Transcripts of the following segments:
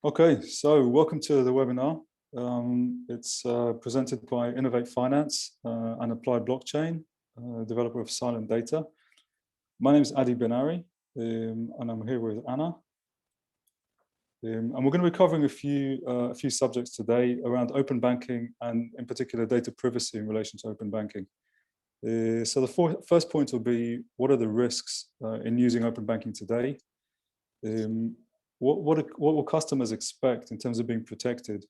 Okay, so welcome to the webinar. It's presented by Innovate Finance and Applied Blockchain, developer of SILENTDATA. My name is Adi Benari, and I'm here with Anna. And we're going to be covering a few subjects today around open banking and, in particular, data privacy in relation to open banking. So the first point will be, what are the risks in using open banking today? What will customers expect in terms of being protected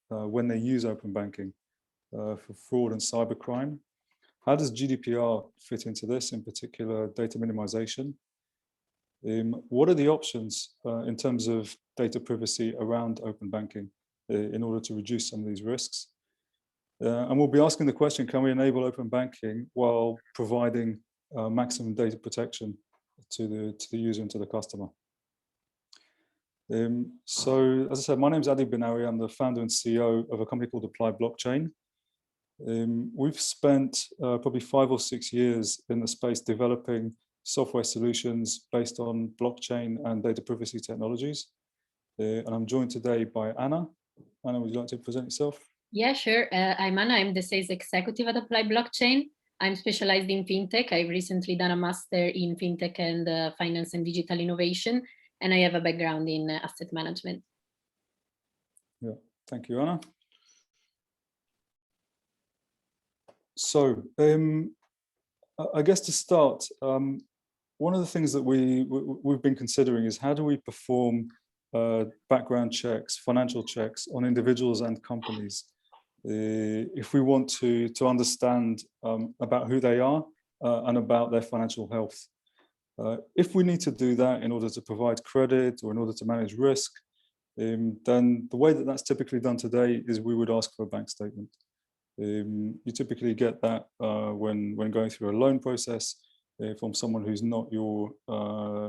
when they use open banking for fraud and cybercrime? How does GDPR fit into this, in particular data minimization? What are the options in terms of data privacy around open banking in order to reduce some of these risks? And we'll be asking the question, can we enable open banking while providing maximum data protection to the user and to the customer? So, as I said, my name is Adi Benari. I'm the founder and CEO of a company called Applied Blockchain. We've spent probably 5 or 6 years in the space developing software solutions based on blockchain and data privacy technologies. And I'm joined today by Anna. Anna, would you like to present yourself? Yeah, sure. I'm Anna. I'm the sales executive at Applied Blockchain. I'm specialized in fintech. I've recently done a master in fintech and finance and digital innovation. And I have a background in asset management. Yeah, thank you, Anna. So, I guess to start, one of the things that we've been considering is how do we perform background checks, financial checks on individuals and companies if we want to understand about who they are and about their financial health. If we need to do that in order to provide credit or in order to manage risk, then the way that that's typically done today is we would ask for a bank statement. You typically get that when going through a loan process from someone who's not the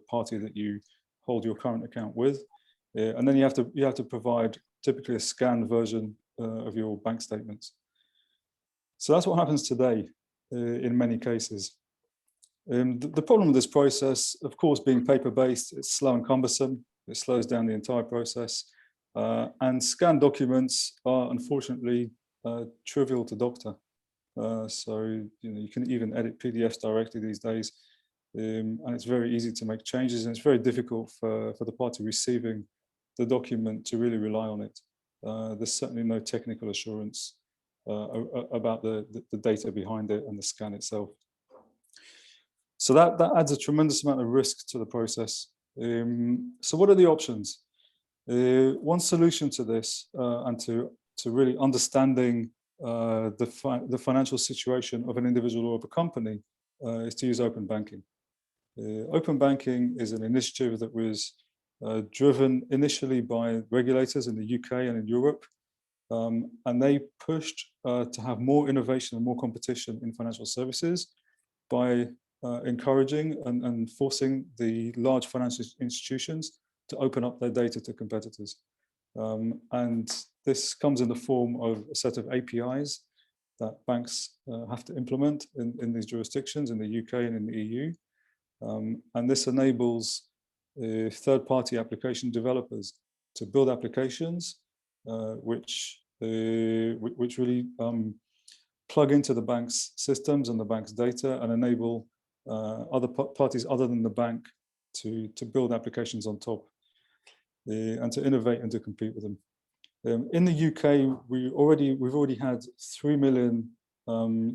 party that you hold your current account with, and then you have to provide typically a scanned version of your bank statements. So that's what happens today in many cases. The problem with this process, of course, being paper-based, it's slow and cumbersome. It slows down the entire process. And scanned documents are, unfortunately, trivial to doctor. So you can even edit PDFs directly these days. And it's very easy to make changes. And it's very difficult for the party receiving the document to really rely on it. There's certainly no technical assurance about the data behind it and the scan itself. So that adds a tremendous amount of risk to the process. So what are the options? One solution to this and to really understanding the financial situation of an individual or of a company is to use open banking. Open banking is an initiative that was driven initially by regulators in the UK and in Europe. And they pushed to have more innovation and more competition in financial services by encouraging and forcing the large financial institutions to open up their data to competitors. And this comes in the form of a set of APIs that banks have to implement in these jurisdictions, in the UK and in the EU. And this enables third-party application developers to build applications which really plug into the bank's systems and the bank's data and enable other parties other than the bank to build applications on top and to innovate and to compete with them. In the UK, we've already had 3 million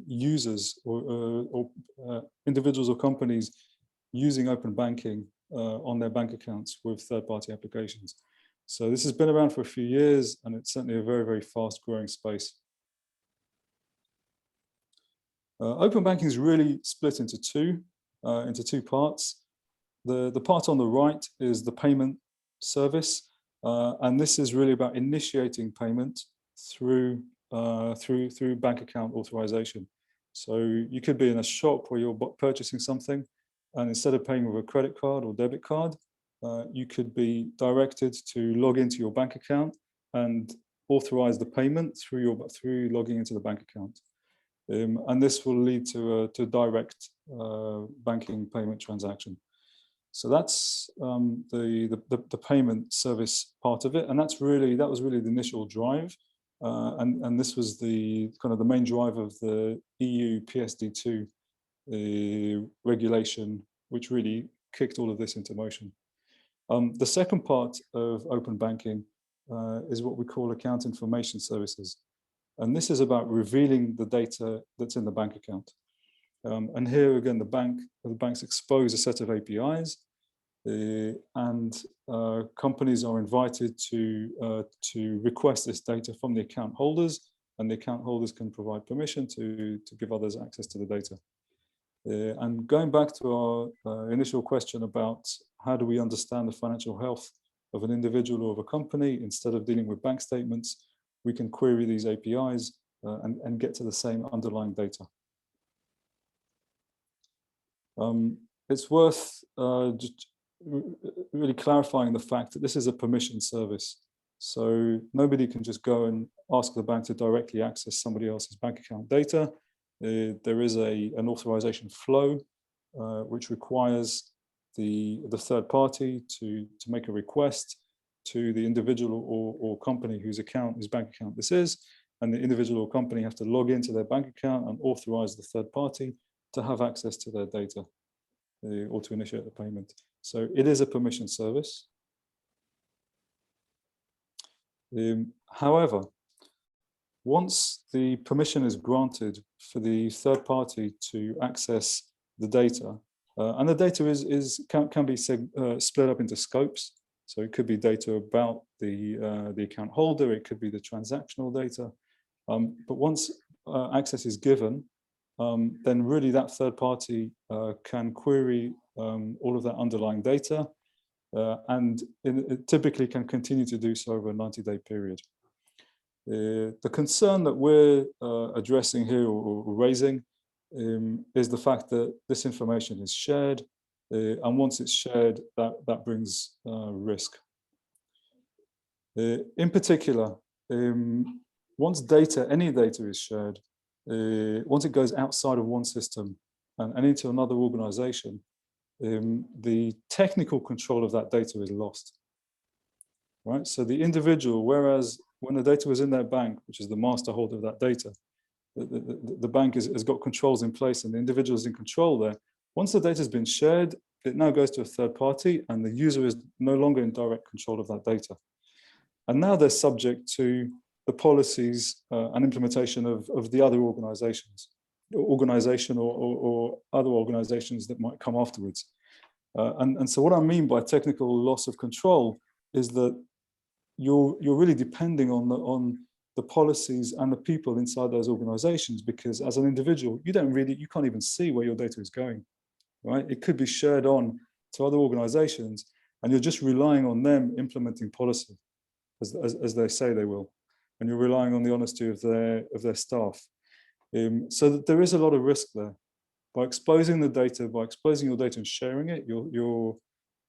users or individuals or companies using open banking on their bank accounts with third-party applications. So this has been around for a few years, and it's certainly a very, very fast-growing space. Open banking is really split into two parts. The part on the right is the payment service, and this is really about initiating payment through bank account authorization. So you could be in a shop where you're purchasing something, and instead of paying with a credit card or debit card, you could be directed to log into your bank account and authorize the payment through logging into the bank account. And this will lead to a direct banking payment transaction. So that's the payment service part of it, and that was really the initial drive, and this was the kind of the main drive of the EU PSD2 regulation, which really kicked all of this into motion. The second part of open banking is what we call account information services, and this is about revealing the data that's in the bank account. And here again, the banks expose a set of APIs, and companies are invited to request this data from the account holders, and the account holders can provide permission to give others access to the data. And going back to our initial question about how do we understand the financial health of an individual or of a company, instead of dealing with bank statements, we can query these APIs and get to the same underlying data. It's worth just really clarifying the fact that this is a permission service. So nobody can just go and ask the bank to directly access somebody else's bank account data. There is an authorization flow, which requires the third party to make a request to the individual or company whose bank account this is, and the individual or company have to log into their bank account and authorize the third party to have access to their data or to initiate the payment. So it is a permission service. However, once the permission is granted for the third party to access the data, and the data can be split up into scopes. So it could be data about the account holder, it could be the transactional data. But once access is given, then really that third party can query all of that underlying data, and it typically can continue to do so over a 90-day period. The concern that we're addressing here or raising is the fact that this information is shared, and once it's shared, that brings risk. In particular, once any data is shared, once it goes outside of one system and into another organization, the technical control of that data is lost, right? So the individual, whereas when the data was in their bank, which is the master holder of that data, the bank has got controls in place and the individual is in control there. Once the data has been shared, it now goes to a third party and the user is no longer in direct control of that data. And now they're subject to the policies and implementation of the other organizations, or other organizations that might come afterwards. And so what I mean by technical loss of control is that you're really depending on the policies and the people inside those organizations, because as an individual, you can't even see where your data is going, right? It could be shared on to other organizations and you're just relying on them implementing policy as they say they will. And you're relying on the honesty of their staff. So that there is a lot of risk there. By exposing the data, by exposing your data and sharing it, you're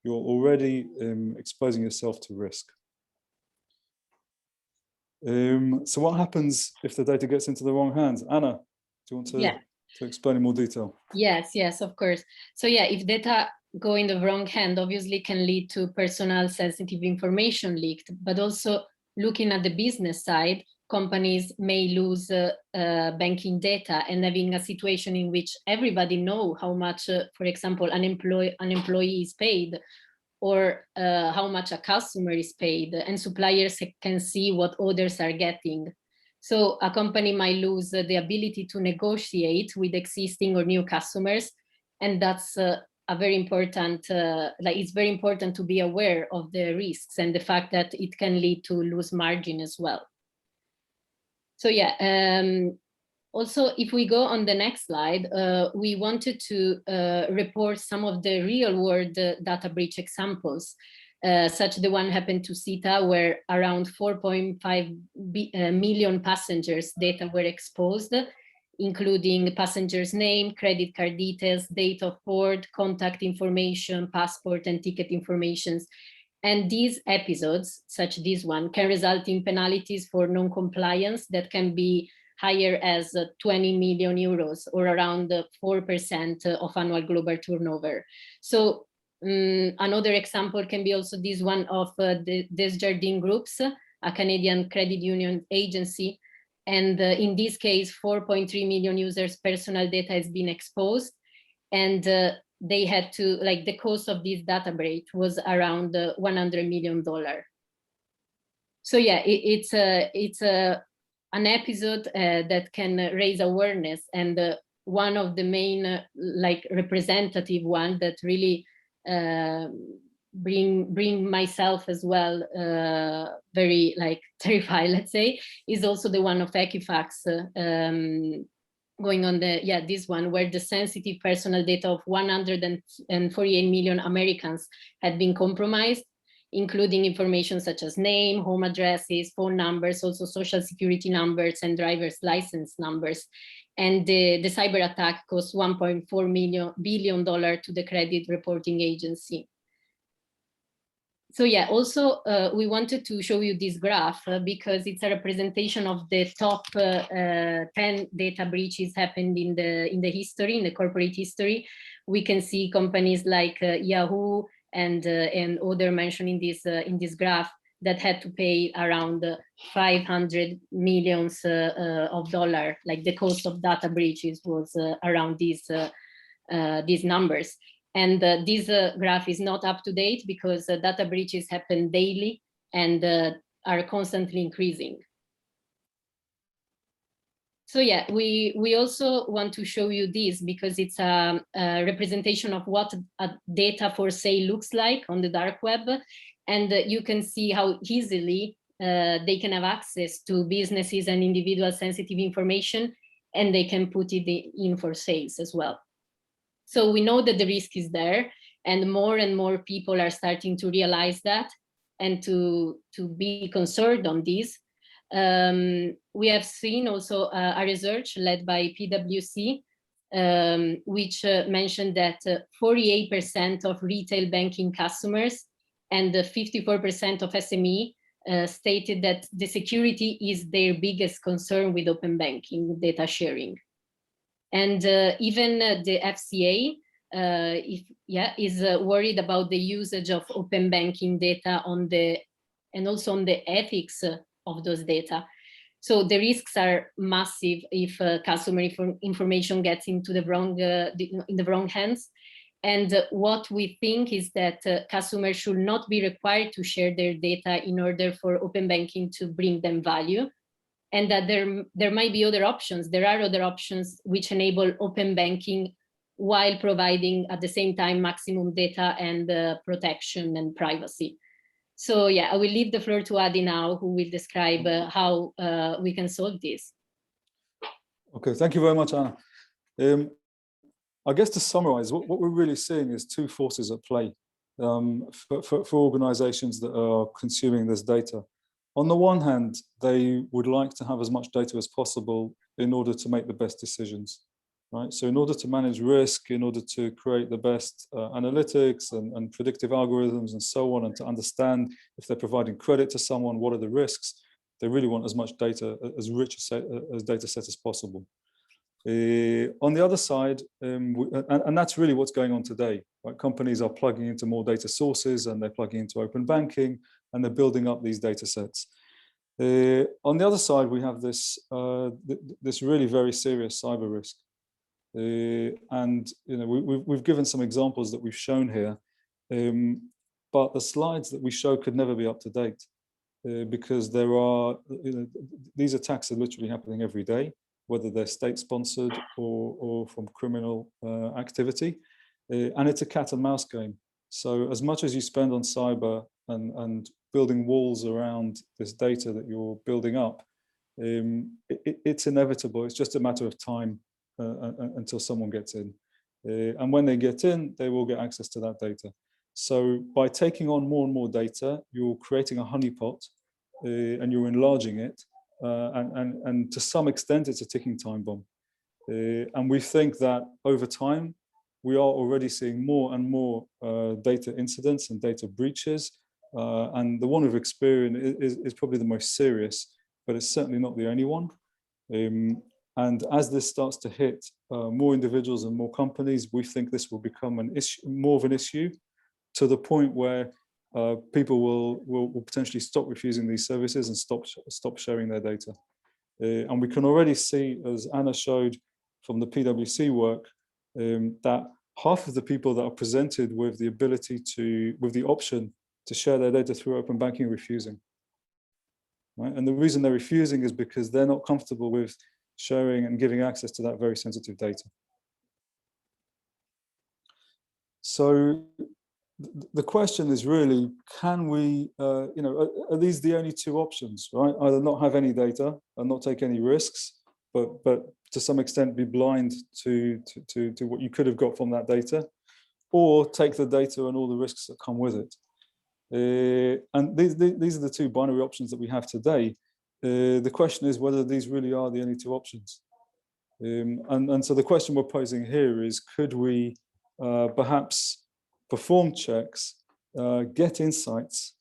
already exposing yourself to risk. So what happens if the data gets into the wrong hands? Anna, do you want to explain in more detail? Yes, of course. So yeah, if data go in the wrong hand, obviously can lead to personal sensitive information leaked, but also looking at the business side, companies may lose banking data and having a situation in which everybody know how much, for example, an employee is paid, or how much a customer is paid, and suppliers can see what others are getting. So a company might lose the ability to negotiate with existing or new customers, and that's a very important, it's very important to be aware of the risks and the fact that it can lead to lose margin as well. So yeah, also, if we go on the next slide, we wanted to report some of the real world data breach examples, such the one happened to CETA, where around 4.5 million passengers' data were exposed, including passenger's name, credit card details, date of board, contact information, passport and ticket informations. And these episodes, such this one, can result in penalties for non-compliance that can be higher as 20 million euros or around 4% of annual global turnover. So Another example can be also this one of the Desjardins Groups, a Canadian credit union agency. And in this case, 4.3 million users' personal data has been exposed. And they had to, like, the cost of this data breach was around $100 million. So yeah, it's an episode that can raise awareness, and one of the main like representative one that really bring myself as well very like terrified, let's say, is also the one of Equifax going on the, this one, where the sensitive personal data of 148 million Americans had been compromised, including information such as name, home addresses, phone numbers, also social security numbers and driver's license numbers. And the cyber attack cost $1.4 billion to the credit reporting agency. So yeah, also we wanted to show you this graph because it's a representation of the top 10 data breaches happened in the history, in the corporate history. We can see companies like Yahoo and other mentioned in this graph that had to pay around 500 millions of dollars. Like the cost of data breaches was around these numbers. And this graph is not up to date because data breaches happen daily and are constantly increasing. So yeah, we also want to show you this because it's a representation of what a data for sale looks like on the dark web. And you can see how easily they can have access to businesses and individual sensitive information, and they can put it in for sales as well. So we know that the risk is there, and more people are starting to realize that and to be concerned on this. We have seen also a research led by PwC, which mentioned that 48% of retail banking customers and 54% of SME stated that the security is their biggest concern with open banking data sharing. And even the FCA is worried about the usage of open banking data and also on the ethics of those data. So the risks are massive if customer information gets into the wrong hands. And what we think is that customers should not be required to share their data in order for open banking to bring them value. And that there might be other options. There are other options which enable open banking while providing at the same time maximum data and protection and privacy. So yeah, I will leave the floor to Adi now, who will describe how we can solve this. Okay, thank you very much, Anna. I guess to summarize, what we're really seeing is two forces at play for organizations that are consuming this data. On the one hand, they would like to have as much data as possible in order to make the best decisions, right? So in order to manage risk, in order to create the best analytics and predictive algorithms and so on, and to understand if they're providing credit to someone, what are the risks, they really want as much data, as rich a data set as possible. On the other side, and that's really what's going on today, right? Companies are plugging into more data sources and they're plugging into open banking and they're building up these data sets. On the other side, we have this really very serious cyber risk. And we've given some examples that we've shown here, but the slides that we show could never be up to date because there are, these attacks are literally happening every day, whether they're state-sponsored or from criminal activity. And it's a cat and mouse game. So as much as you spend on cyber and building walls around this data that you're building up, it's inevitable. It's just a matter of time until someone gets in. And when they get in, they will get access to that data. So by taking on more and more data, you're creating a honeypot and you're enlarging it. And to some extent, it's a ticking time bomb. And we think that over time, we are already seeing more and more data incidents and data breaches. And the one we've experienced is probably the most serious, but it's certainly not the only one. And as this starts to hit more individuals and more companies, we think this will become an issue, more of an issue. to the point where people will potentially stop refusing these services and stop sharing their data. And we can already see, as Anna showed from the PwC work, that half of the people that are presented with the ability with the option to share their data through open banking are refusing. Right? And the reason they're refusing is because they're not comfortable with sharing and giving access to that very sensitive data. So the question is really, can we, are these the only two options, right? Either not have any data and not take any risks, but to some extent be blind to what you could have got from that data, or take the data and all the risks that come with it. And these are the two binary options that we have today. The question is whether these really are the only two options. And so the question we're posing here is, could we perhaps perform checks, get insights,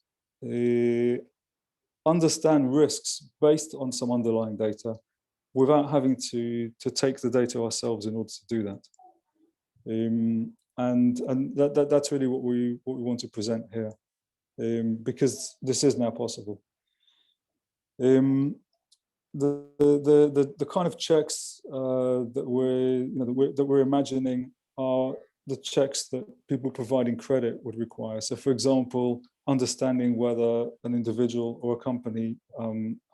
understand risks based on some underlying data without having to take the data ourselves in order to do that. And that's really what we want to present here, because this is now possible. The kind of checks that we're imagining are the checks that people providing credit would require. So, for example, understanding whether an individual or a company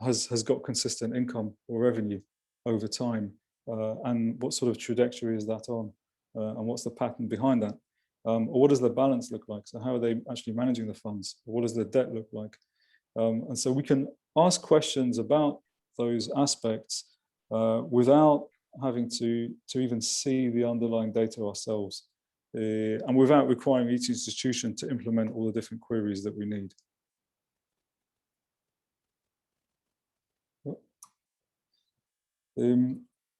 has got consistent income or revenue over time, and what sort of trajectory is that on, and what's the pattern behind that, or what does the balance look like? So, how are they actually managing the funds? Or what does the debt look like? And so we can ask questions about those aspects without having to even see the underlying data ourselves, and without requiring each institution to implement all the different queries that we need.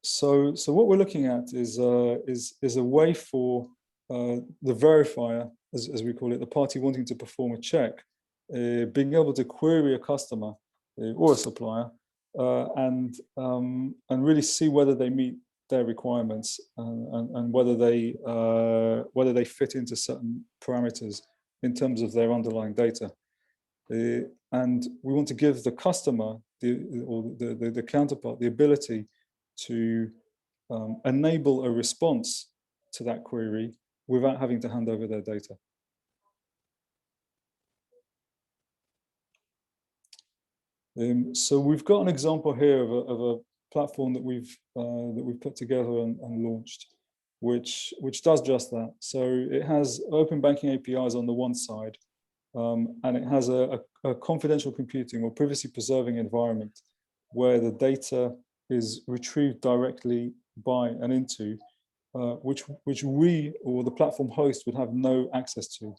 So what we're looking at is a way for the verifier, as we call it, the party wanting to perform a check, being able to query a customer or a supplier and really see whether they meet their requirements and whether they fit into certain parameters in terms of their underlying data. And we want to give the customer the counterpart the ability to enable a response to that query without having to hand over their data. So we've got an example here of a platform that we've put together and launched, which does just that. So it has open banking APIs on the one side, and it has a confidential computing or privacy preserving environment where the data is retrieved directly by and into, which we or the platform host would have no access to.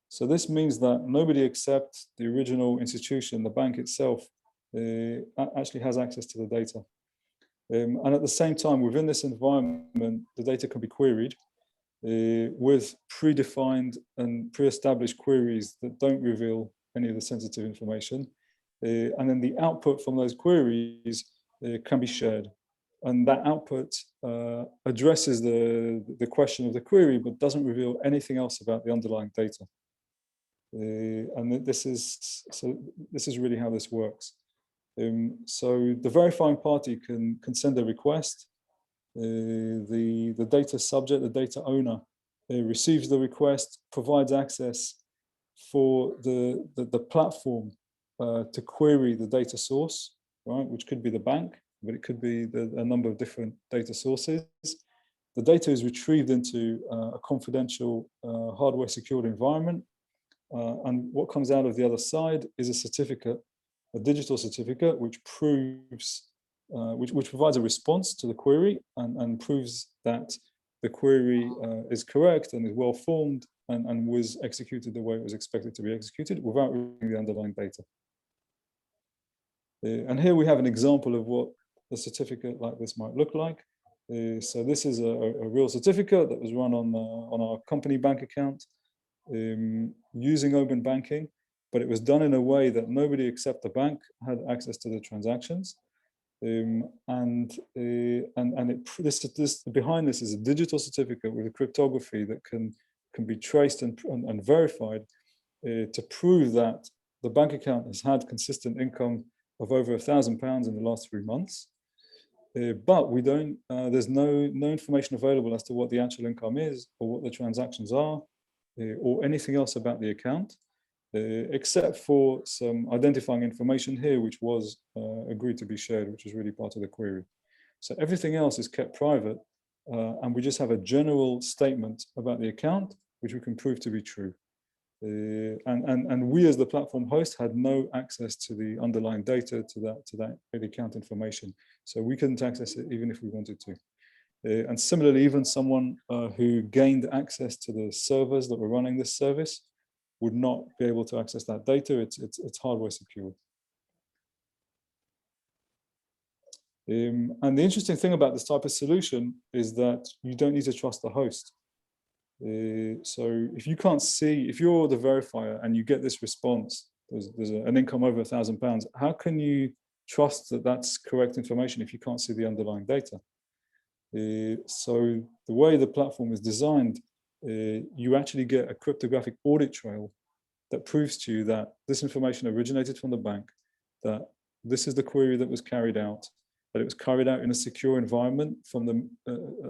So this means that nobody except the original institution, the bank itself, actually has access to the data. And at the same time, within this environment, the data can be queried with predefined and pre-established queries that don't reveal any of the sensitive information. And then the output from those queries can be shared. And that output addresses the question of the query, but doesn't reveal anything else about the underlying data. And this is really how this works. So the verifying party can send a request. The data subject, the data owner, receives the request, provides access for the platform to query the data source, right? Which could be the bank, but it could be a number of different data sources. The data is retrieved into a confidential hardware secured environment. And what comes out of the other side is a certificate, a digital certificate, which proves, which provides a response to the query and proves that the query is correct and is well formed and was executed the way it was expected to be executed without reading the underlying data. And here we have an example of what a certificate like this might look like. So this is a real certificate that was run on our company bank account. Using open banking, but it was done in a way that nobody except the bank had access to the transactions. Behind this is a digital certificate with a cryptography that can can be traced and verified to prove that the bank account has had consistent income of over £1,000 in the last 3 months. But we don't, there's no information available as to what the actual income is or what the transactions are or anything else about the account, except for some identifying information here, which was agreed to be shared, which is really part of the query. So everything else is kept private, and we just have a general statement about the account, which we can prove to be true. And we as the platform host had no access to the underlying data, to that account information. So we couldn't access it even if we wanted to. And similarly, even someone who gained access to the servers that were running this service would not be able to access that data. It's hardware secured. And the interesting thing about this type of solution is that you don't need to trust the host. So if you can't see, if you're the verifier and you get this response, there's an income over £1,000, how can you trust that that's correct information if you can't see the underlying data? So the way the platform is designed, you actually get a cryptographic audit trail that proves to you that this information originated from the bank, that this is the query that was carried out, that it was carried out in a secure environment from the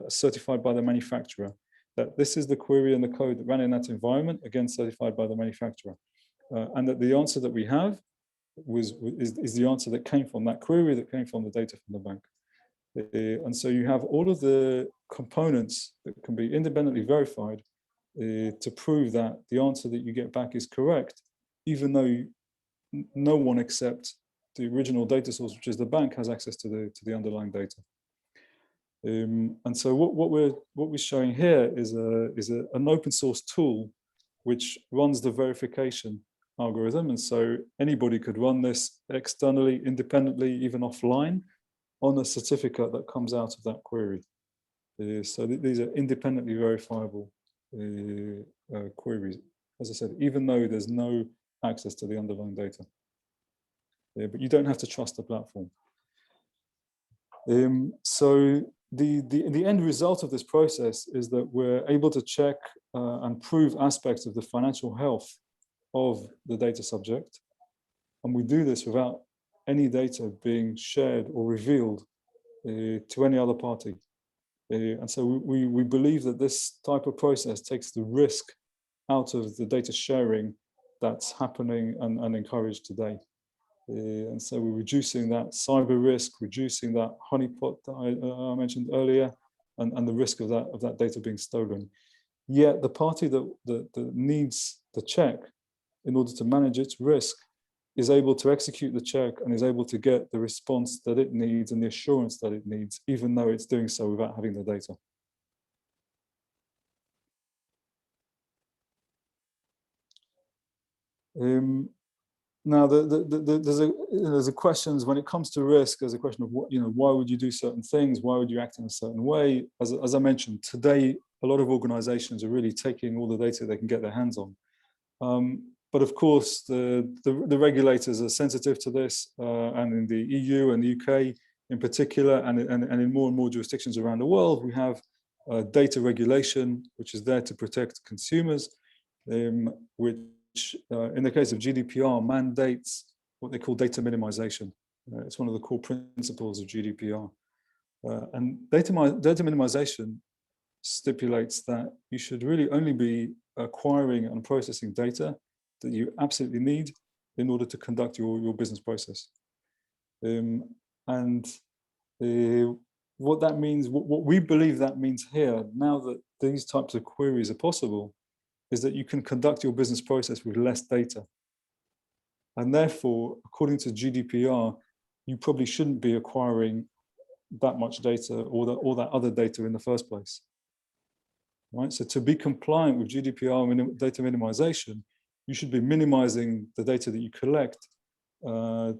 certified by the manufacturer, that this is the query and the code that ran in that environment, again certified by the manufacturer, and that the answer that we have is the answer that came from that query, that came from the data from the bank. And so you have all of the components that can be independently verified to prove that the answer that you get back is correct, even though no one except the original data source, which is the bank, has access to the underlying data. And so what we're showing here is an open source tool which runs the verification algorithm, and so anybody could run this externally, independently, even offline, on a certificate that comes out of that query. So these are independently verifiable queries, as I said, even though there's no access to the underlying data. But you don't have to trust the platform. So the end result of this process is that we're able to check and prove aspects of the financial health of the data subject. And we do this without any data being shared or revealed to any other party. And so we believe that this type of process takes the risk out of the data sharing that's happening and encouraged today. And so we're reducing that cyber risk, reducing that honeypot that I mentioned earlier, and the risk of that data being stolen. Yet the party that needs the check in order to manage its risk is able to execute the check and is able to get the response that it needs and the assurance that it needs, even though it's doing so without having the data. Now, there's a questions when it comes to risk. There's a question of what, why would you do certain things? Why would you act in a certain way? As I mentioned today, a lot of organizations are really taking all the data they can get their hands on. But of course, the regulators are sensitive to this, and in the EU and the UK in particular, and in more and more jurisdictions around the world, we have data regulation, which is there to protect consumers, which in the case of GDPR mandates what they call data minimization. It's one of the core principles of GDPR. And data minimization stipulates that you should really only be acquiring and processing data that you absolutely need in order to conduct your business process. What that means, what we believe that means here, now that these types of queries are possible, is that you can conduct your business process with less data. And therefore, according to GDPR, you probably shouldn't be acquiring that much data or that other data in the first place. Right? So to be compliant with GDPR data minimization, you should be minimizing the data that you collect to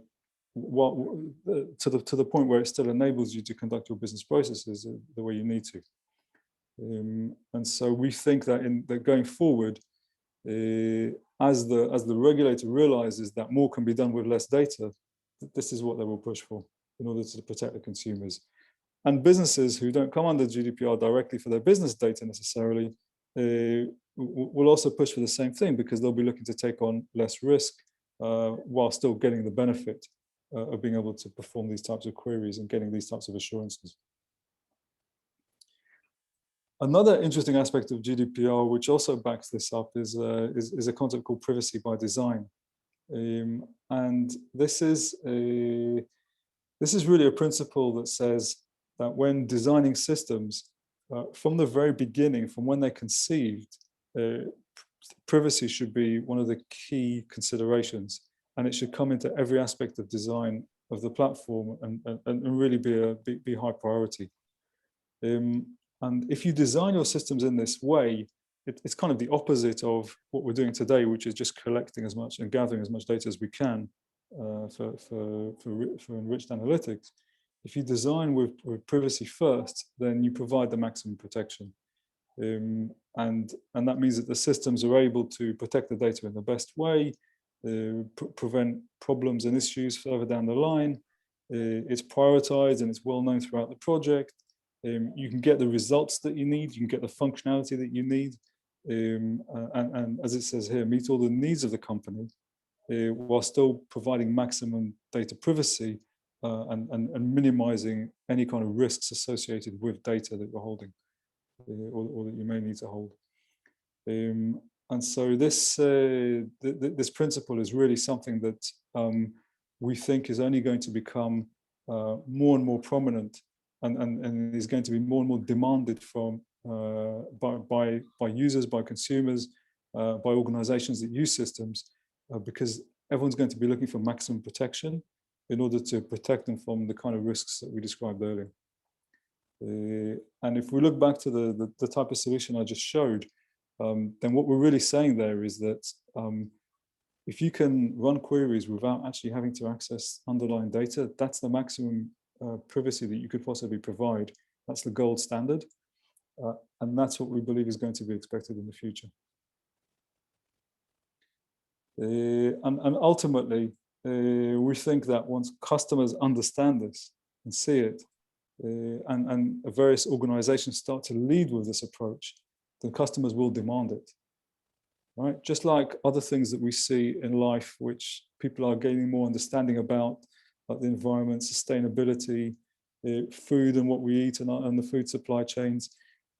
the point where it still enables you to conduct your business processes the way you need to. And so we think that going forward, as the regulator realizes that more can be done with less data, this is what they will push for in order to protect the consumers. And businesses who don't come under GDPR directly for their business data necessarily will also push for the same thing, because they'll be looking to take on less risk while still getting the benefit of being able to perform these types of queries and getting these types of assurances. Another interesting aspect of GDPR, which also backs this up, is a concept called privacy by design. And this is really a principle that says that when designing systems, from the very beginning, from when they're conceived, privacy should be one of the key considerations, and it should come into every aspect of design of the platform and really be high priority. And if you design your systems in this way, it's kind of the opposite of what we're doing today, which is just collecting as much and gathering as much data as we can for enriched analytics. If you design with privacy first, then you provide the maximum protection. And that means that the systems are able to protect the data in the best way, prevent problems and issues further down the line. It's prioritized and it's well known throughout the project. You can get the results that you need, you can get the functionality that you need, and as it says here, meet all the needs of the company while still providing maximum data privacy and minimizing any kind of risks associated with data that you're holding or that you may need to hold. And so this principle is really something that we think is only going to become more and more prominent and is going to be more and more demanded from by users, by consumers, by organizations that use systems, because everyone's going to be looking for maximum protection in order to protect them from the kind of risks that we described earlier. And if we look back to the type of solution I just showed, then what we're really saying there is that if you can run queries without actually having to access underlying data, that's the maximum privacy that you could possibly provide. That's the gold standard. And that's what we believe is going to be expected in the future. And ultimately, we think that once customers understand this and see it, and various organizations start to lead with this approach, then customers will demand it. Right? Just like other things that we see in life, which people are gaining more understanding about, like the environment, sustainability, food and what we eat and the food supply chains,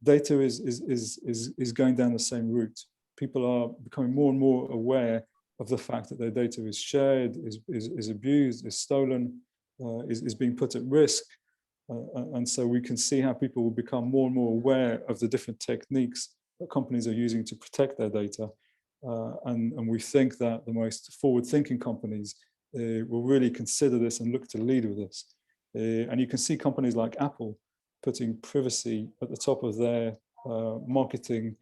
data is going down the same route. People are becoming more and more aware of the fact that their data is shared, is abused, is stolen, is being put at risk. And so we can see how people will become more and more aware of the different techniques that companies are using to protect their data. And we think that the most forward-thinking companies will really consider this and look to lead with this. And you can see companies like Apple putting privacy at the top of their marketing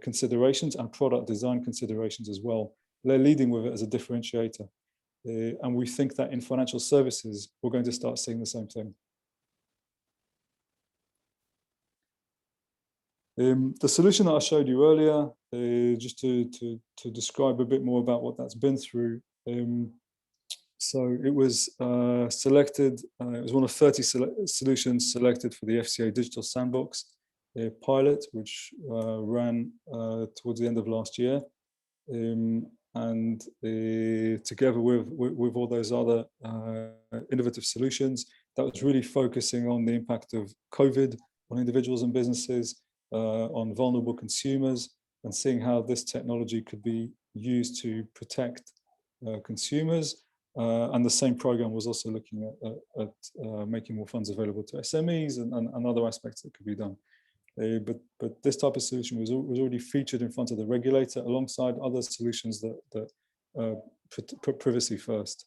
considerations and product design considerations as well. They're leading with it as a differentiator. And we think that in financial services, we're going to start seeing the same thing. The solution that I showed you earlier, just to describe a bit more about what that's been through. So it was selected, it was one of 30 solutions selected for the FCA Digital Sandbox pilot, which ran towards the end of last year. And together with all those other innovative solutions, that was really focusing on the impact of COVID on individuals and businesses, on vulnerable consumers, and seeing how this technology could be used to protect consumers. And the same program was also looking at making more funds available to SMEs and other aspects that could be done. But this type of solution was already featured in front of the regulator alongside other solutions that put privacy first.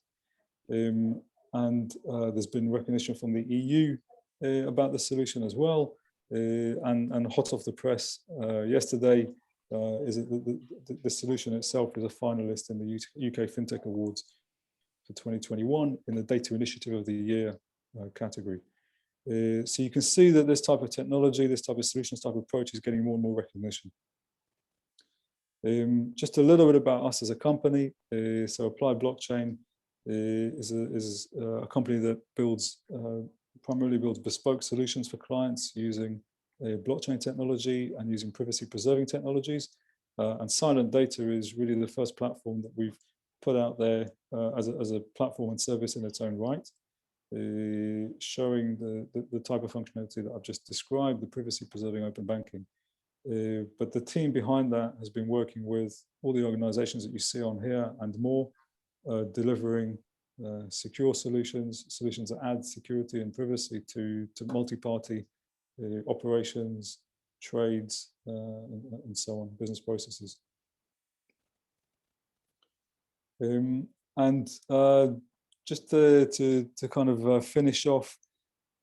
And there's been recognition from the EU about the solution as well. And hot off the press yesterday is that the solution itself is a finalist in the UK Fintech Awards for 2021 in the Data Initiative of the Year category. So you can see that this type of technology, this type of solutions, type of approach is getting more and more recognition. Just a little bit about us as a company. So Applied Blockchain is a company that primarily builds bespoke solutions for clients using blockchain technology and using privacy preserving technologies. And SILENTDATA is really the first platform that we've put out there as a platform and service in its own right, showing the type of functionality that I've just described, the privacy preserving open banking. But the team behind that has been working with all the organizations that you see on here and more, delivering secure solutions that add security and privacy to multi-party operations, trades, and so on, business processes. And just to kind of finish off,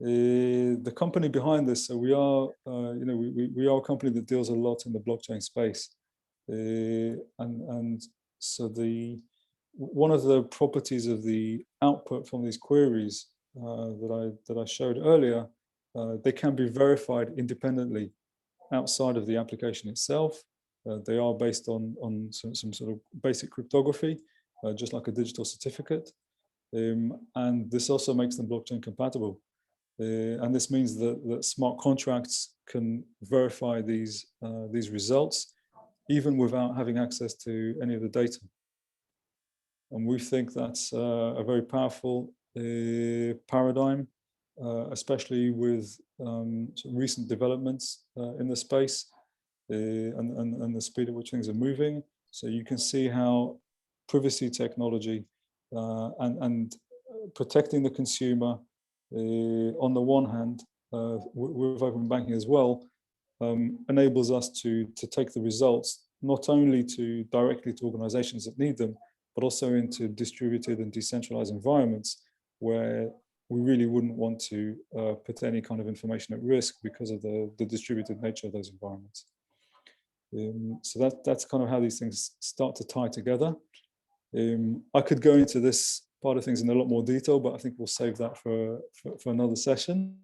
the company behind this, so we are, we are a company that deals a lot in the blockchain space, and so one of the properties of the output from these queries that I showed earlier, they can be verified independently outside of the application itself. They are based on some sort of basic cryptography, just like a digital certificate, and this also makes them blockchain compatible. And this means that smart contracts can verify these results even without having access to any of the data. And we think that's a very powerful paradigm, especially with some recent developments in the space and the speed at which things are moving. So you can see how privacy technology and protecting the consumer on the one hand, with open banking as well, enables us to take the results not only directly to organizations that need them, but also into distributed and decentralized environments where we really wouldn't want to put any kind of information at risk because of the distributed nature of those environments. So that's kind of how these things start to tie together. I could go into this part of things in a lot more detail, but I think we'll save that for another session.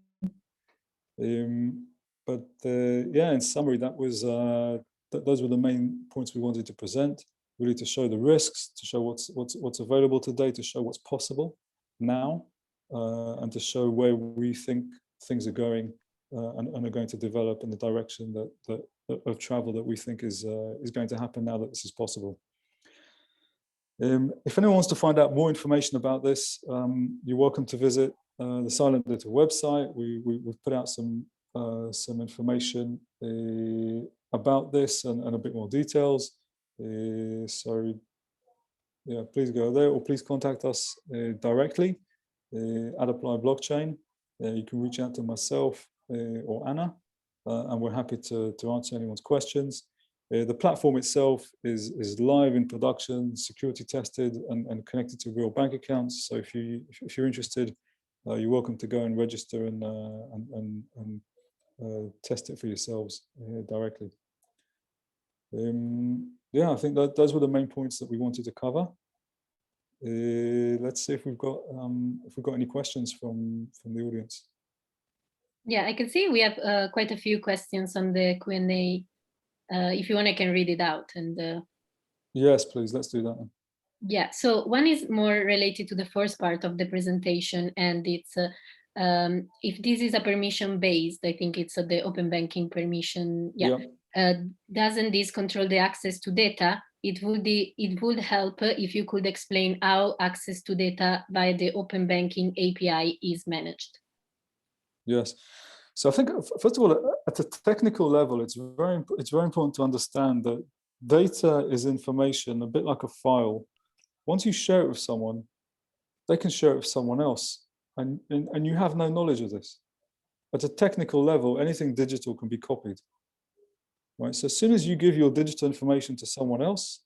But yeah, in summary, those were the main points we wanted to present. Really to show the risks, to show what's available today, to show what's possible now, and to show where we think things are going and are going to develop in the direction of travel that we think is going to happen now that this is possible. If anyone wants to find out more information about this, you're welcome to visit the SILENTDATA website. We've put out some information about this and a bit more details. So yeah, please go there, or please contact us directly at Apply Blockchain. You can reach out to myself or Anna, and we're happy to answer anyone's questions. The platform itself is live in production, security tested, and connected to real bank accounts. So if you're interested, you're welcome to go and register and test it for yourselves directly. Yeah, I think that those were the main points that we wanted to cover. Let's see if we've got any questions from the audience. Yeah, I can see we have quite a few questions on the Q&A. If you want, I can read it out. And yes, please, let's do that. Yeah, so one is more related to the first part of the presentation, and it's if this is a permission based, I think it's the open banking permission. Yeah. Doesn't this control the access to data? It would help if you could explain how access to data via the open banking API is managed. Yes. So I think, first of all, at a technical level, it's very important to understand that data is information, a bit like a file. Once you share it with someone, they can share it with someone else, and you have no knowledge of this. At a technical level, anything digital can be copied, right? So as soon as you give your digital information to someone else,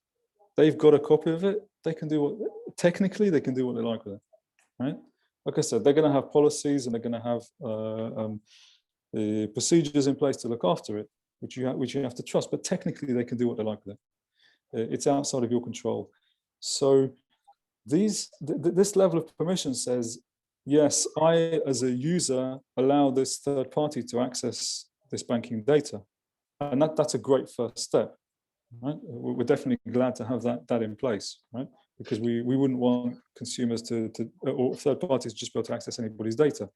they've got a copy of it. They can do technically they can do what they like with it, right? Like I said, they're going to have policies and they're going to have procedures in place to look after it, which you have to trust. But technically, they can do what they like with it. It's outside of your control. So this level of permission says, yes, I as a user allow this third party to access this banking data, and that's a great first step, right? We're definitely glad to have that in place, right? Because we wouldn't want consumers or third parties to just be able to access anybody's data.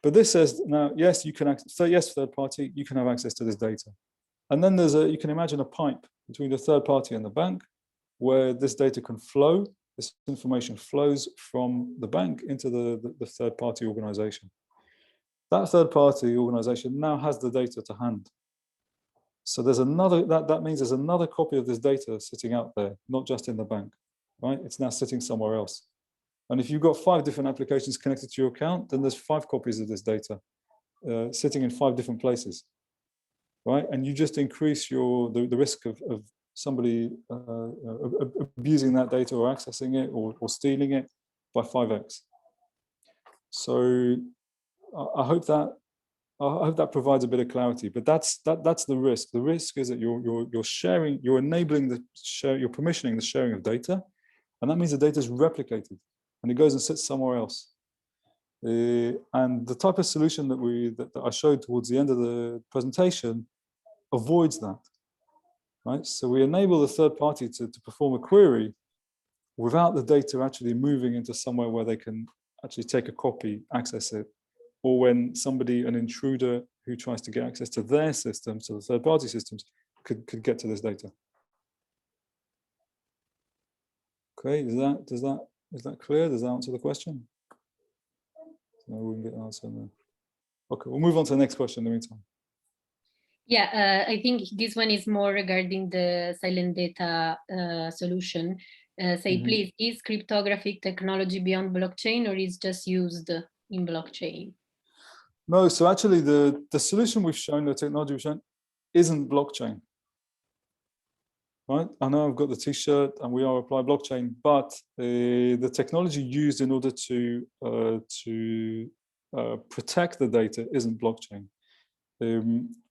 But this says now, yes, you can access, so yes, third party, you can have access to this data. And then there's you can imagine a pipe between the third party and the bank where this data can flow, this information flows from the bank into the third party organization. That third party organization now has the data to hand. So there's another, that means there's another copy of this data sitting out there, not just in the bank, right? It's now sitting somewhere else. And if you've got 5 different applications connected to your account, then there's 5 copies of this data sitting in 5 different places, right? And you just increase the risk of somebody abusing that data or accessing it or stealing it by 5x. So I hope that provides a bit of clarity. But that's the risk. The risk is that you're sharing, you're enabling you're permissioning the sharing of data, and that means the data is replicated and it goes and sits somewhere else. And the type of solution that I showed towards the end of the presentation avoids that, right? So we enable the third party to perform a query without the data actually moving into somewhere where they can actually take a copy, access it, or when an intruder who tries to get access to their systems, to the third party systems, could get to this data. Okay, is that clear? Does that answer the question? No, we can get an answer there. Okay, we'll move on to the next question in the meantime. Yeah, I think this one is more regarding the SILENTDATA solution. Please, is cryptographic technology beyond blockchain, or is just used in blockchain? No, so actually the solution we've shown, the technology we've shown, isn't blockchain. Right? I know I've got the t-shirt and we are Apply Blockchain, but the technology used in order to protect the data isn't blockchain.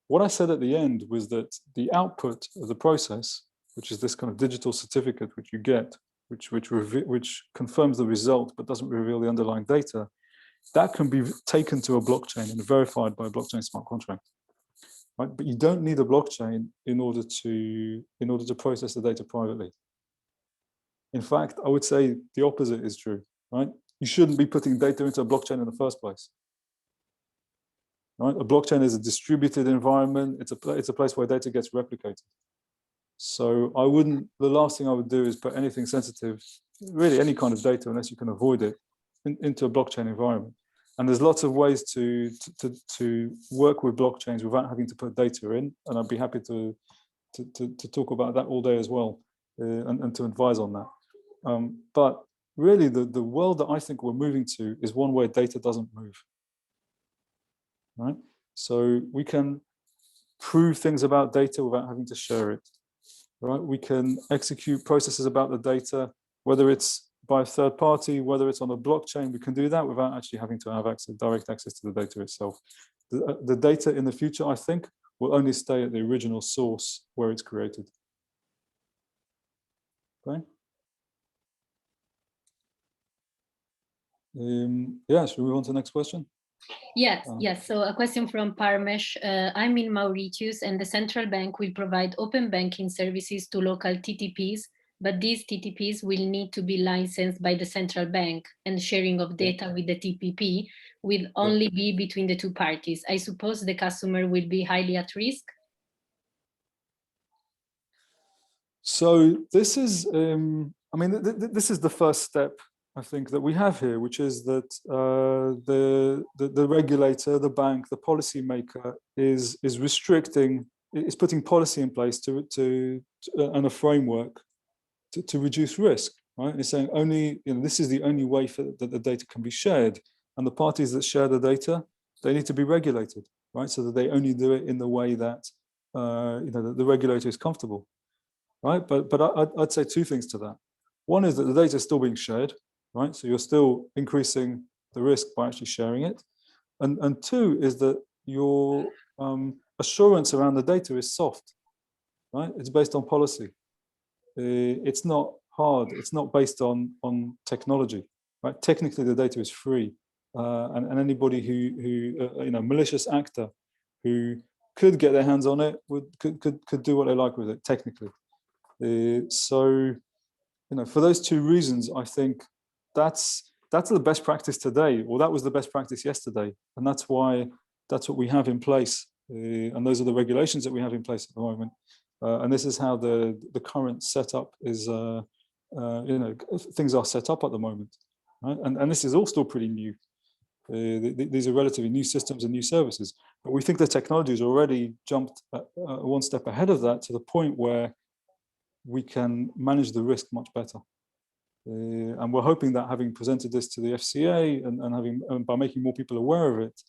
What I said at the end was that the output of the process, which is this kind of digital certificate which you get, which confirms the result but doesn't reveal the underlying data, that can be taken to a blockchain and verified by a blockchain smart contract. Right? But you don't need a blockchain in order to process the data privately. In fact, I would say the opposite is true. Right? You shouldn't be putting data into a blockchain in the first place. Right? A blockchain is a distributed environment. It's a place where data gets replicated. So the last thing I would do is put anything sensitive, really any kind of data, unless you can avoid it, into a blockchain environment. And there's lots of ways to work with blockchains without having to put data in, and I'd be happy to talk about that all day as well, and to advise on that. But really, the world that I think we're moving to is one where data doesn't move. Right? So we can prove things about data without having to share it. Right? We can execute processes about the data, whether it's by a third party, whether it's on a blockchain, we can do that without actually having to have direct access to the data itself. The data in the future, I think, will only stay at the original source where it's created. Okay. Yeah, should we move on to the next question? Yes, yes. So a question from Parmesh. I'm in Mauritius, and the central bank will provide open banking services to local TTPs, but these TTPs will need to be licensed by the central bank, and sharing of data with the TPP will only be between the 2 parties. I suppose the customer will be highly at risk. So this is, this is the first step, I think, that we have here, which is that the regulator, the bank, the policymaker is restricting, is putting policy in place and a framework to reduce risk, right? It's saying only, this is the only way that the data can be shared, and the parties that share the data, they need to be regulated, right? So that they only do it in the way that the regulator is comfortable, right? But I'd say 2 things to that. One is that the data is still being shared, right? So you're still increasing the risk by actually sharing it, and 2 is that your assurance around the data is soft, right? It's based on policy. It's not hard. It's not based on technology, right? Technically, the data is free, and anybody who malicious actor who could get their hands on it could do what they like with it technically. So, for those 2 reasons, I think that's that's the best practice today, or that was the best practice yesterday, and that's what we have in place, and those are the regulations that we have in place at the moment, and this is how the current setup is. Things are set up at the moment, right? And this is all still pretty new. These are relatively new systems and new services, but we think the technology has already jumped one step ahead of that, to the point where we can manage the risk much better. And we're hoping that, having presented this to the FCA and by making more people aware of it,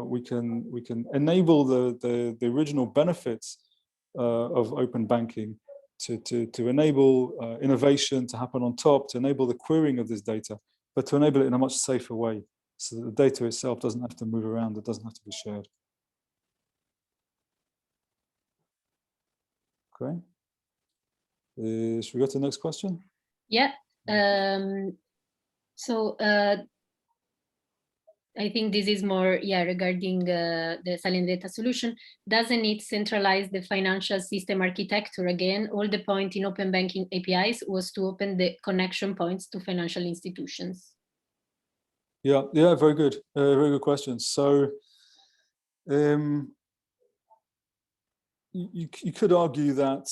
we can enable the original benefits of open banking to enable innovation to happen on top, to enable the querying of this data, but to enable it in a much safer way, so that the data itself doesn't have to move around, it doesn't have to be shared. Okay. Should we go to the next question? Yeah. So I think this is more, regarding the SILENTDATA solution. Doesn't it centralize the financial system architecture again? All the point in open banking APIs was to open the connection points to financial institutions. Yeah, very good question. So, you could argue that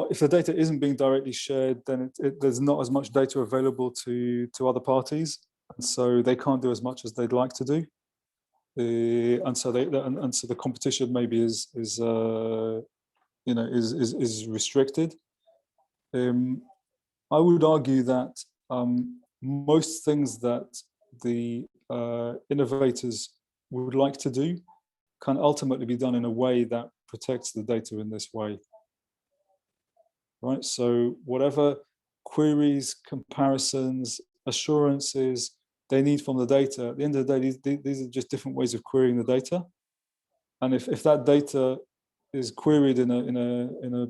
if the data isn't being directly shared, then there's not as much data available to other parties, and so they can't do as much as they'd like to do, and so the competition maybe is restricted. I would argue that most things that the innovators would like to do can ultimately be done in a way that protects the data in this way, right? So whatever queries, comparisons, assurances they need from the data, at the end of the day, these are just different ways of querying the data. And if that data is queried in a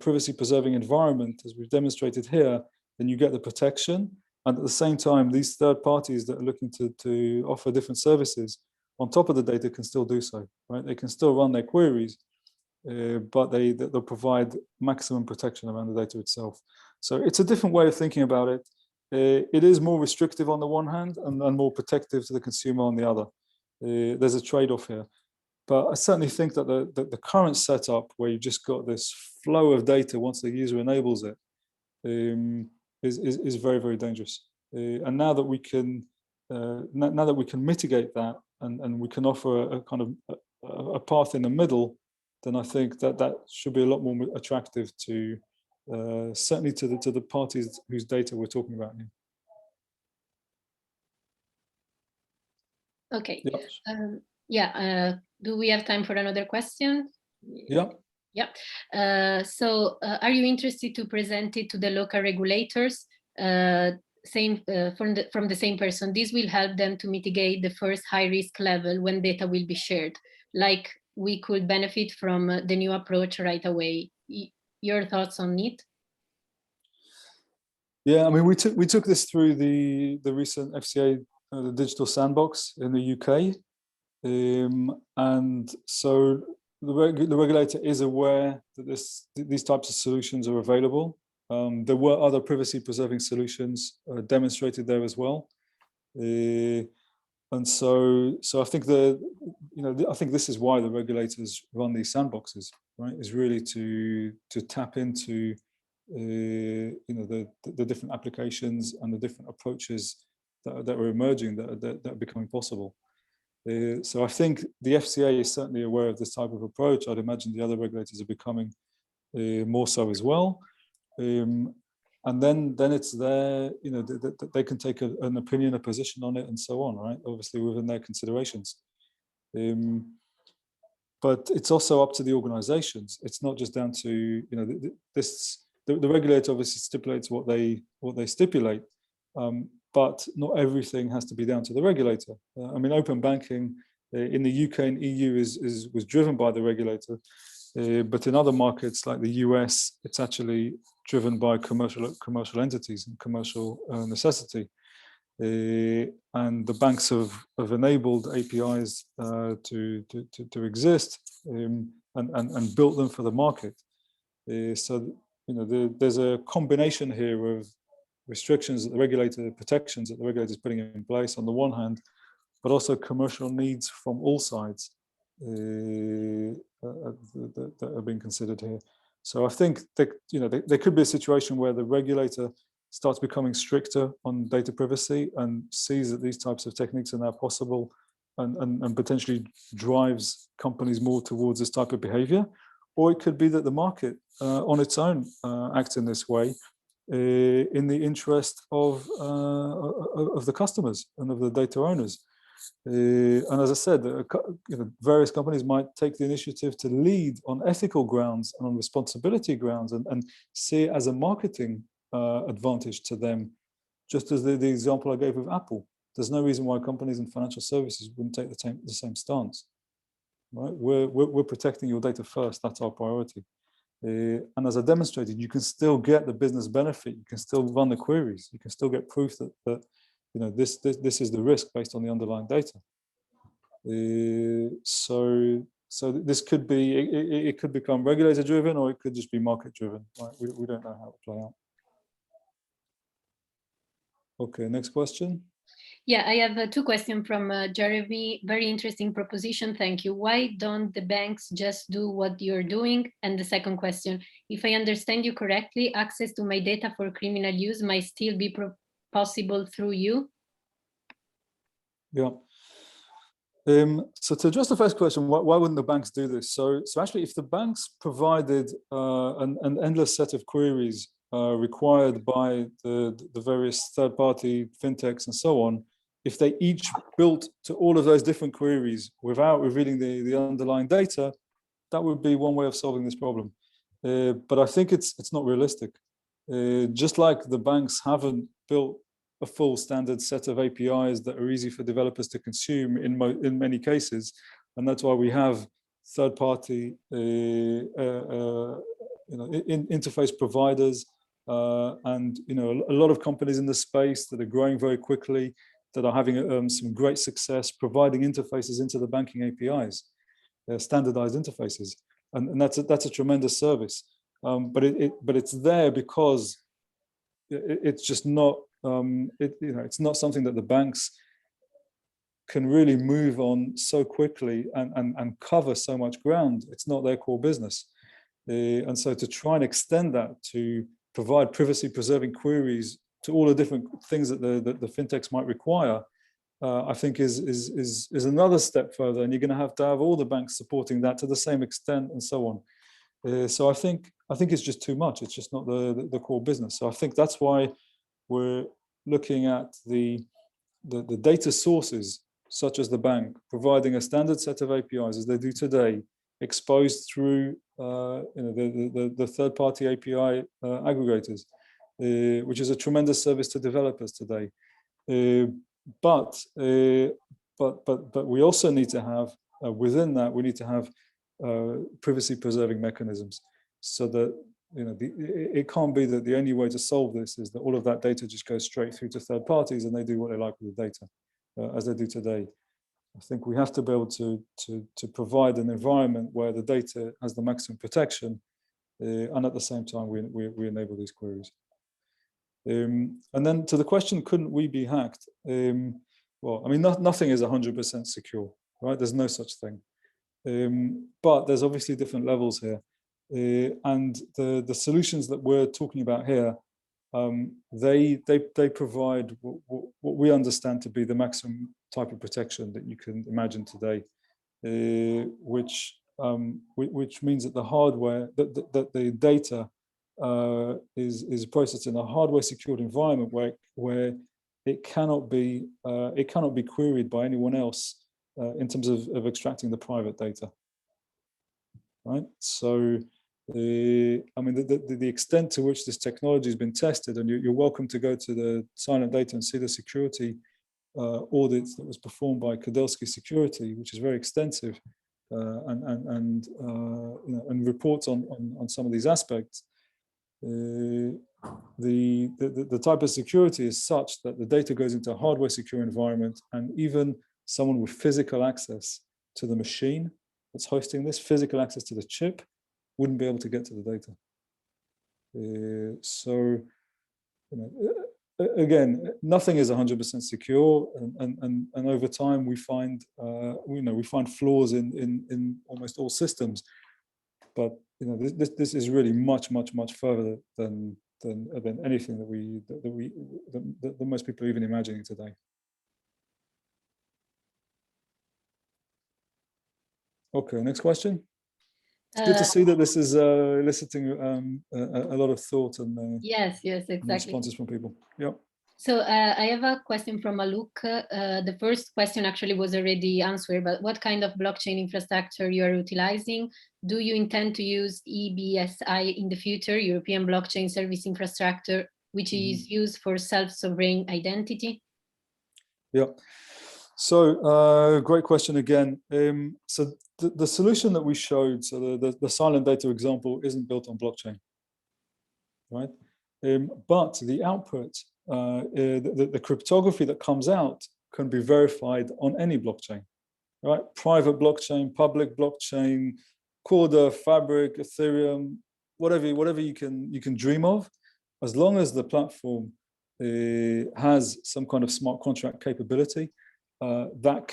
privacy-preserving environment, as we've demonstrated here, then you get the protection. And at the same time, these third parties that are looking to offer different services on top of the data can still do so, right? They can still run their queries, but they'll provide maximum protection around the data itself. So it's a different way of thinking about it. It is more restrictive on the one hand and more protective to the consumer on the other. There's a trade-off here. But I certainly think that the current setup, where you've just got this flow of data once the user enables it, is very, very dangerous. And now that we can mitigate that, and we can offer a kind of a path in the middle, then I think that should be a lot more attractive to certainly to the parties whose data we're talking about here. Okay. Yep. Do we have time for another question? Yeah. Yeah. So are you interested to present it to the local regulators? From the same person. This will help them to mitigate the first high risk level when data will be shared. Like, we could benefit from the new approach right away. Your thoughts on it? Yeah, I mean, we took this through the recent FCA the digital sandbox in the UK, and so the regulator is aware that these types of solutions are available. There were other privacy-preserving solutions demonstrated there as well, and so I think I think this is why the regulators run these sandboxes, right? Is really to tap into the different applications and the different approaches that are emerging, that are becoming possible. So I think the FCA is certainly aware of this type of approach. I'd imagine the other regulators are becoming more so as well. And then it's there, they can take an opinion, a position on it, and so on, right? Obviously within their considerations. But it's also up to the organizations. It's not just down to, the regulator obviously stipulates what they stipulate, but not everything has to be down to the regulator. I mean, open banking in the UK and EU was driven by the regulator, but in other markets like the US, it's actually driven by commercial entities and commercial necessity. And the banks have enabled APIs to exist and built them for the market. So there's a combination here of restrictions that the regulator, protections that the regulator is putting in place on the one hand, but also commercial needs from all sides that are being considered here. So I think that, you know, there could be a situation where the regulator starts becoming stricter on data privacy and sees that these types of techniques are now possible, and potentially drives companies more towards this type of behavior. Or it could be that the market on its own acts in this way in the interest of the customers and of the data owners. And as I said, you know, various companies might take the initiative to lead on ethical grounds and on responsibility grounds, and see it as a marketing advantage to them, just as the example I gave with Apple. There's no reason why companies in financial services wouldn't take the same stance. Right? We're protecting your data first. That's our priority. And as I demonstrated, you can still get the business benefit. You can still run the queries. You can still get proof that you know, this is the risk based on the underlying data. So this could be, it could become regulator driven, or it could just be market driven. Right? We don't know how it will play out. Okay, next question. Yeah, I have two questions from Jeremy. Very interesting proposition. Thank you. Why don't the banks just do what you're doing? And the second question, if I understand you correctly, access to my data for criminal use might still be possible through you? Yeah. So to address the first question, why wouldn't the banks do this? So actually, if the banks provided an endless set of queries required by the various third-party fintechs and so on, if they each built to all of those different queries without revealing the underlying data, that would be one way of solving this problem. But I think it's not realistic. Just like the banks haven't built a full standard set of APIs that are easy for developers to consume in many cases, and that's why we have third-party interface providers, and a lot of companies in the space that are growing very quickly, that are having some great success providing interfaces into the banking APIs, standardized interfaces, and that's a tremendous service. But it's there because it's just not it's not something that the banks can really move on so quickly and cover so much ground. It's not their core business, and so to try and extend that to provide privacy preserving queries to all the different things that the fintechs might require, I think is another step further, and you're going to have all the banks supporting that to the same extent and so on. So I think it's just too much. It's just not the core business. So I think that's why we're looking at the data sources, such as the bank, providing a standard set of APIs as they do today, exposed through the third-party API aggregators, which is a tremendous service to developers today. But we also need to have within that, we need to have privacy preserving mechanisms, so that it can't be that the only way to solve this is that all of that data just goes straight through to third parties and they do what they like with the data, as they do today. I think we have to be able to provide an environment where the data has the maximum protection, and at the same time we enable these queries. And then to the question, couldn't we be hacked? Well, I mean, nothing is 100% secure, right? There's no such thing. But there's obviously different levels here. And the solutions that we're talking about here, they provide what we understand to be the maximum type of protection that you can imagine today, which means that the hardware, that the data is processed in a hardware secured environment where it cannot be queried by anyone else in terms of extracting the private data, right? So I mean, the extent to which this technology has been tested, and you're welcome to go to the SILENTDATA and see the security audits that was performed by Kudelski Security, which is very extensive, and reports on some of these aspects. The type of security is such that the data goes into a hardware secure environment, and even someone with physical access to the machine that's hosting this, physical access to the chip, wouldn't be able to get to the data. So again, nothing is 100% secure, and over time we find we find flaws in almost all systems. But this is really much further than anything that most people are even imagining today. Okay, next question. It's good to see that this is eliciting a lot of thought and yes, exactly. Responses from people. Yep. So I have a question from Aluk. The first question actually was already answered, but what kind of blockchain infrastructure you are utilizing? Do you intend to use EBSI in the future, European Blockchain Service Infrastructure, which is used for self-sovereign identity? Yeah. So great question again. So the solution that we showed, so the SILENTDATA example, isn't built on blockchain, right? But the output, the cryptography that comes out can be verified on any blockchain, right? Private blockchain, public blockchain, Corda, Fabric, Ethereum, whatever you can dream of, as long as the platform has some kind of smart contract capability that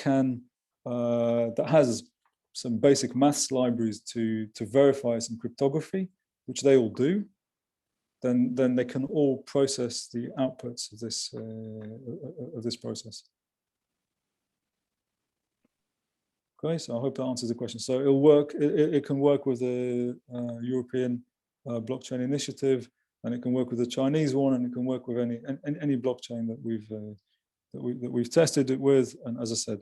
has some basic maths libraries to verify some cryptography, which they all do. Then they can all process the outputs of this process. Okay, so I hope that answers the question. So it'll work. It can work with the European blockchain initiative, and it can work with the Chinese one, and it can work with any blockchain that we've tested it with. And as I said,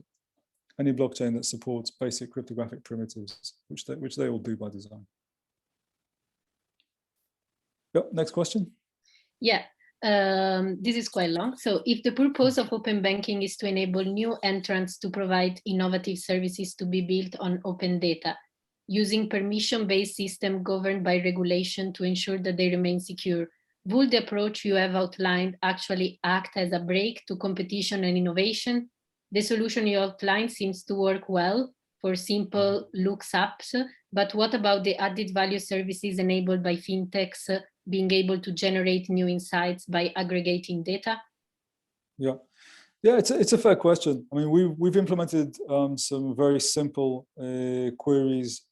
any blockchain that supports basic cryptographic primitives, which they all do by design. Yep, next question. Yeah, this is quite long. So if the purpose of open banking is to enable new entrants to provide innovative services to be built on open data, using permission-based system governed by regulation to ensure that they remain secure, would the approach you have outlined actually act as a brake to competition and innovation? The solution you outlined seems to work well for simple lookups, but what about the added value services enabled by fintechs being able to generate new insights by aggregating data? Yeah, it's a fair question. I mean, we've implemented some very simple queries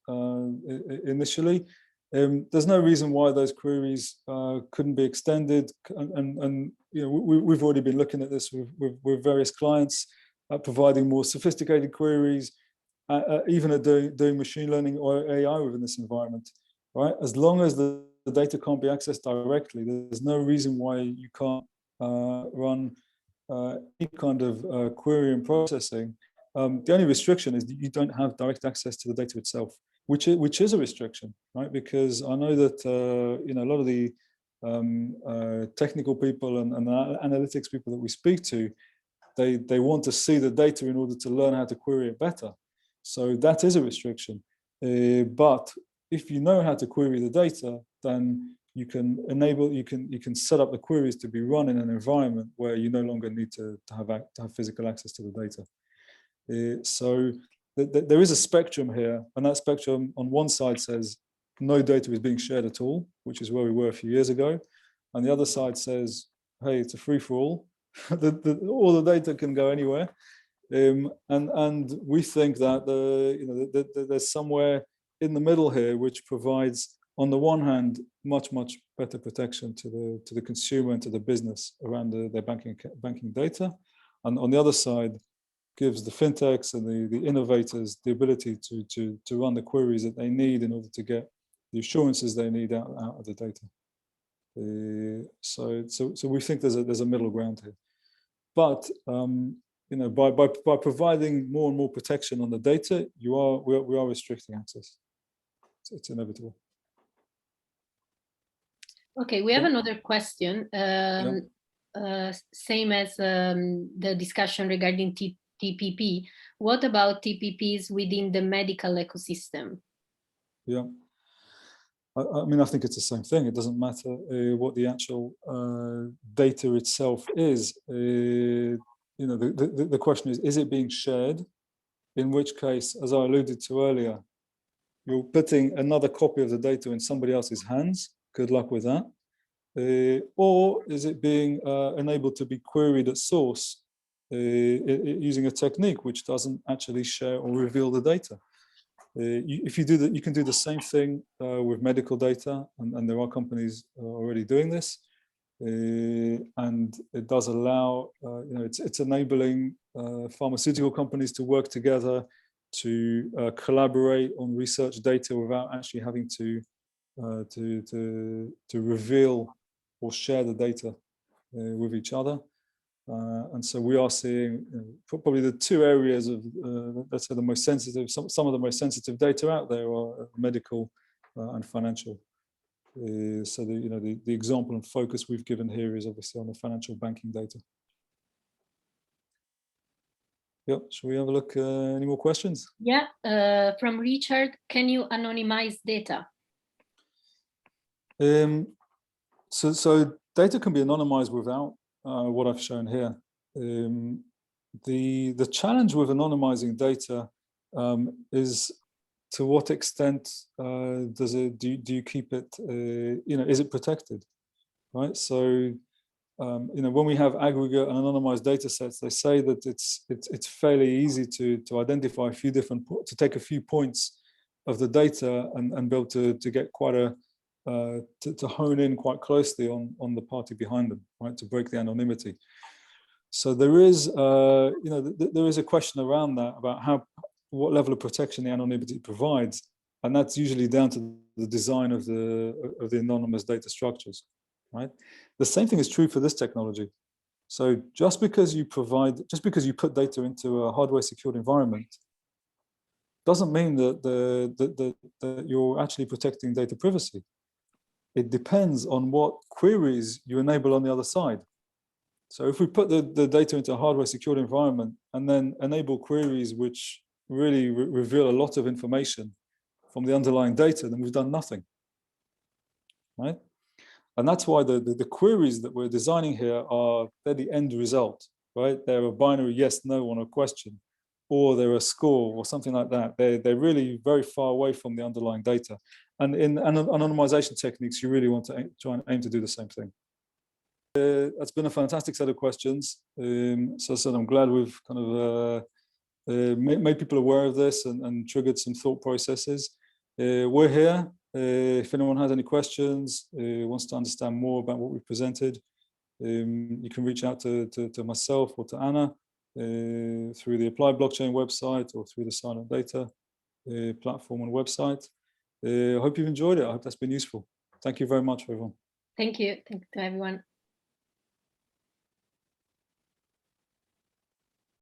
initially. There's no reason why those queries couldn't be extended, and we've already been looking at this with various clients, providing more sophisticated queries, even at doing machine learning or AI within this environment, right? As long as the data can't be accessed directly, there's no reason why you can't run any kind of query and processing. The only restriction is that you don't have direct access to the data itself, which is a restriction, right? Because I know that a lot of the technical people and analytics people that we speak to, they want to see the data in order to learn how to query it better. So that is a restriction. But if you know how to query the data, then you can set up the queries to be run in an environment where you no longer need to have physical access to the data. So there is a spectrum here, and that spectrum on one side says no data is being shared at all, which is where we were a few years ago, and the other side says, hey, it's a free-for-all. All the data can go anywhere, and we think that there's somewhere in the middle here which provides, on the one hand, much better protection to the consumer and to the business around their banking data, and on the other side gives the fintechs and the innovators the ability to run the queries that they need in order to get the assurances they need out of the data. So we think there's a middle ground here, but by providing more and more protection on the data, we are restricting access. It's inevitable. Okay, we have another question, same as the discussion regarding TPP. What about TPPs within the medical ecosystem? Yeah, I mean, I think it's the same thing. It doesn't matter what the actual data itself is. The question is it being shared? In which case, as I alluded to earlier, you're putting another copy of the data in somebody else's hands. Good luck with that. or is it being enabled to be queried at source using a technique which doesn't actually share or reveal the data? If you do that, you can do the same thing with medical data, and there are companies already doing this. And it does allow, it's enabling pharmaceutical companies to work together to collaborate on research data without actually having to reveal or share the data with each other. And so we are seeing probably the two areas of, let's say, the most sensitive, some of the most sensitive data out there are medical and financial. So the example and focus we've given here is obviously on the financial banking data. Yeah, should we have a look? Any more questions? Yeah, from Richard, can you anonymize data? So data can be anonymized without what I've shown here. The challenge with anonymizing data is to what extent do you keep it? Is it protected, right? So when we have aggregate and anonymized data sets, they say that it's fairly easy to identify a few to take a few points of the data and be able to get quite a to hone in quite closely on the party behind them, right? To break the anonymity. So there is there is a question around that about what level of protection the anonymity provides, and that's usually down to the design of the anonymous data structures, right? The same thing is true for this technology. So just because you put data into a hardware secured environment doesn't mean that you're actually protecting data privacy. It depends on what queries you enable on the other side. So if we put the data into a hardware secured environment and then enable queries which really reveal a lot of information from the underlying data, then we've done nothing, right? And that's why the queries that we're designing here they're the end result, right? They're a binary yes, no on a question, or they're a score or something like that. They're really very far away from the underlying data. And in anonymization techniques, you really want to try and aim to do the same thing. That's been a fantastic set of questions. So I'm glad we've kind of made people aware of this and triggered some thought processes. We're here. If anyone has any questions, wants to understand more about what we've presented, you can reach out to myself or to Anna through the Applied Blockchain website or through the SILENTDATA platform and website. I hope you've enjoyed it. I hope that's been useful. Thank you very much, everyone. Thank you. Thank you to everyone.